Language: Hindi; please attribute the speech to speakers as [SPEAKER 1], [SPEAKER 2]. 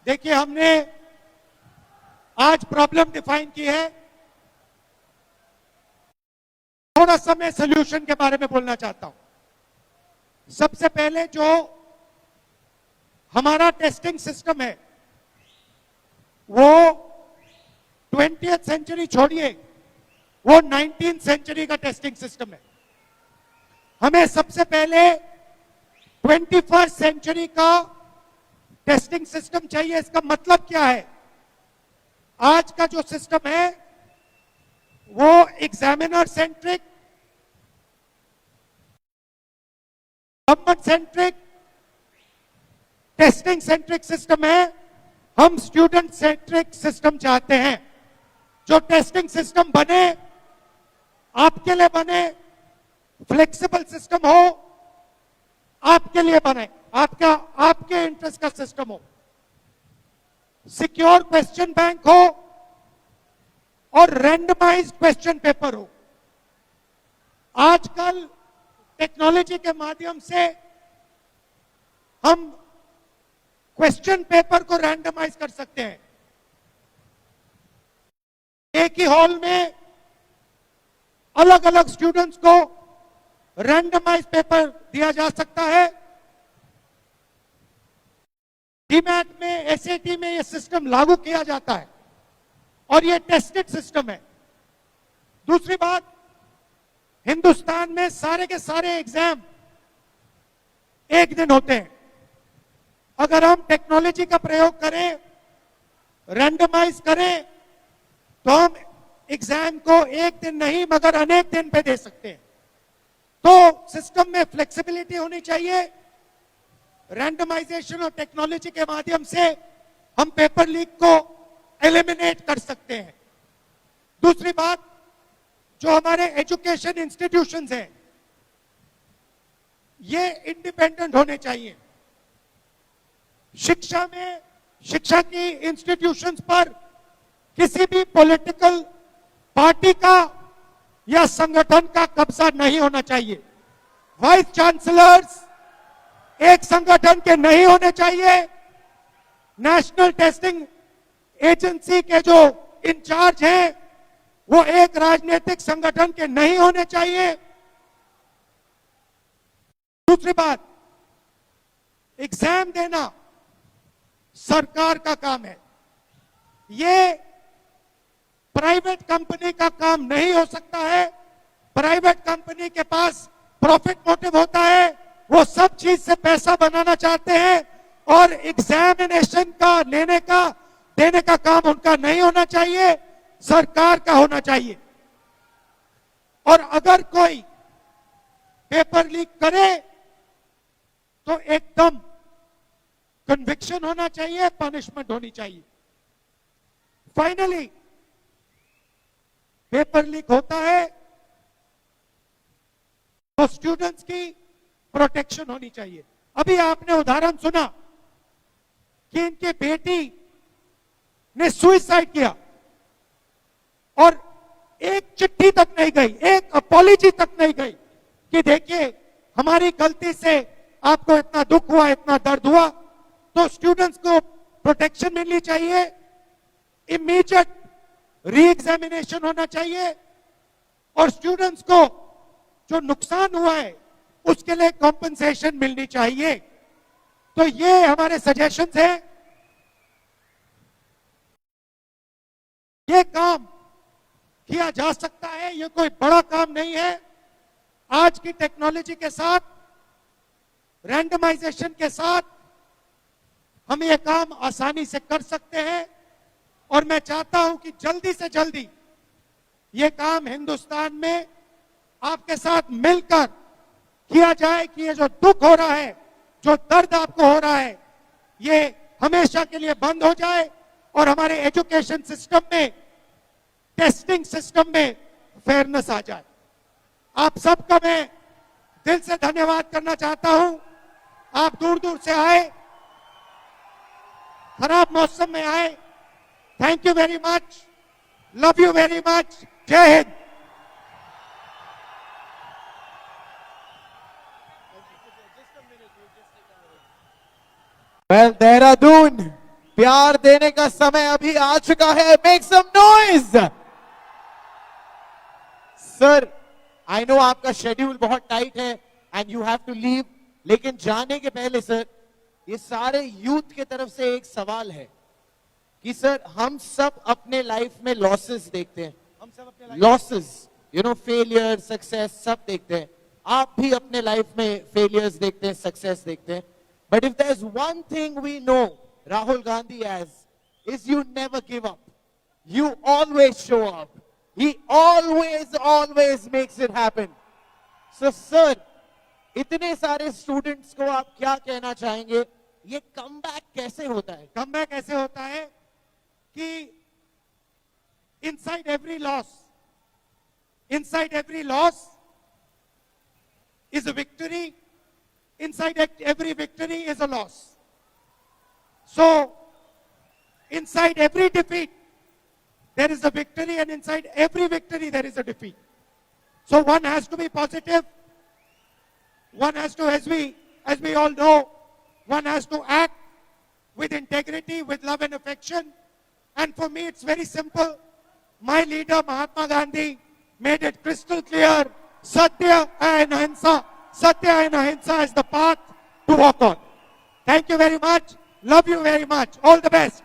[SPEAKER 1] देखिए, हमने आज प्रॉब्लम डिफाइन की है। थोड़ा सा मैं सोल्यूशन के बारे में बोलना चाहता हूं। सबसे पहले जो हमारा टेस्टिंग सिस्टम है वो 20th सेंचुरी छोड़िए, वो 19th सेंचुरी का टेस्टिंग सिस्टम है। हमें सबसे पहले 21st सेंचुरी का टेस्टिंग सिस्टम चाहिए। इसका मतलब क्या है? आज का जो सिस्टम है वो examiner centric, government centric, testing centric system है। हम स्टूडेंट सेंट्रिक सिस्टम चाहते हैं। जो टेस्टिंग सिस्टम बने, आपके लिए बने, फ्लेक्सिबल सिस्टम हो, आपके लिए बने, आपके इंटरेस्ट का सिस्टम हो, सिक्योर क्वेश्चन बैंक हो और रैंडमाइज्ड क्वेश्चन पेपर हो। आजकल टेक्नोलॉजी के माध्यम से हम क्वेश्चन पेपर को रैंडमाइज कर सकते हैं। एक ही हॉल में अलग अलग स्टूडेंट्स को रैंडमाइज पेपर दिया जा सकता है। डीमैट में, एसएटी में यह सिस्टम लागू किया जाता है और यह टेस्टेड सिस्टम है। दूसरी बात, हिंदुस्तान में सारे के सारे एग्जाम एक दिन होते हैं। अगर हम टेक्नोलॉजी का प्रयोग करें, रैंडमाइज करें, तो हम एग्जाम को एक दिन नहीं मगर अनेक दिन पे दे सकते हैं। तो सिस्टम में फ्लेक्सिबिलिटी होनी चाहिए। रैंडमाइजेशन और टेक्नोलॉजी के माध्यम से हम पेपर लीक को एलिमिनेट कर सकते हैं। दूसरी बात, जो हमारे एजुकेशन इंस्टीट्यूशंस हैं ये इंडिपेंडेंट होने चाहिए। शिक्षा में, शिक्षा की इंस्टीट्यूशंस पर किसी भी पॉलिटिकल पार्टी का या संगठन का कब्जा नहीं होना चाहिए। वाइस चांसलर्स एक संगठन के नहीं होने चाहिए। नेशनल टेस्टिंग एजेंसी के जो इंचार्ज हैं वो एक राजनीतिक संगठन के नहीं होने चाहिए। दूसरी बात, एग्जाम देना सरकार का काम है। ये प्राइवेट कंपनी का काम नहीं हो सकता है। प्राइवेट कंपनी के पास प्रॉफिट मोटिव होता है, वो सब चीज से पैसा बनाना चाहते हैं और एग्जामिनेशन का देने का काम उनका नहीं होना चाहिए, सरकार का होना चाहिए। और अगर कोई पेपर लीक करे तो एकदम कन्विक्शन होना चाहिए, पनिशमेंट होनी चाहिए। फाइनली, पेपर लीक होता है तो स्टूडेंट्स की प्रोटेक्शन होनी चाहिए। अभी आपने उदाहरण सुना कि इनकी बेटी ने सुसाइड किया और एक चिट्ठी तक नहीं गई, एक अपॉलॉजी तक नहीं गई कि देखिए हमारी गलती से आपको इतना दुख हुआ, इतना दर्द हुआ। तो स्टूडेंट्स को प्रोटेक्शन मिलनी चाहिए, इमीडिएट री एग्जामिनेशन होना चाहिए और स्टूडेंट्स को जो नुकसान हुआ है उसके लिए कॉम्पनसेशन मिलनी चाहिए। तो ये हमारे सजेशंस हैं। ये काम किया जा सकता है, ये कोई बड़ा काम नहीं है। आज की टेक्नोलॉजी के साथ, रैंडमाइजेशन के साथ हम ये काम आसानी से कर सकते हैं और मैं चाहता हूं कि जल्दी से जल्दी ये काम हिंदुस्तान में आपके साथ मिलकर किया जाए कि ये जो दुख हो रहा है, जो दर्द आपको हो रहा है, ये हमेशा के लिए बंद हो जाए और हमारे एजुकेशन सिस्टम में, टेस्टिंग सिस्टम में फेयरनेस आ जाए। आप सबका मैं दिल से धन्यवाद करना चाहता हूं। आप दूर दूर से आए, खराब मौसम में आए। Thank you very much, love you very much, जय हिंद।
[SPEAKER 2] Well, Dehradun, प्यार देने का समय अभी आ चुका है. Make some noise. Sir, I know आपका शेड्यूल बहुत टाइट है and you have to leave, लेकिन जाने के पहले सर, ये सारे यूथ के तरफ से एक सवाल है कि सर, हम सब अपने लाइफ में लॉसेस देखते हैं.
[SPEAKER 1] हम सब अपने
[SPEAKER 2] losses, you know, failure, success सब देखते हैं. आप भी अपने लाइफ में फेलियर्स देखते हैं, सक्सेस देखते हैं. But if there is one thing we know Rahul Gandhi as, is you never give up. You always show up. He always makes it happen. So sir, इतने सारे स्टूडेंट्स को आप क्या कहना चाहेंगे? ये कमबैक कैसे होता है?
[SPEAKER 1] कमबैक ऐसे होता है कि inside every loss is a victory. Inside every victory is a loss. So inside every defeat there is a victory, and inside every victory there is a defeat. So one has to be positive. One has to, as we all know, one has to act with integrity, with love and affection. And for me, it's very simple. My leader, Mahatma Gandhi, made it crystal clear: Satya and Ahimsa. Satya and Ahimsa is the path to walk on. Thank you very much. Love you very much. All the best.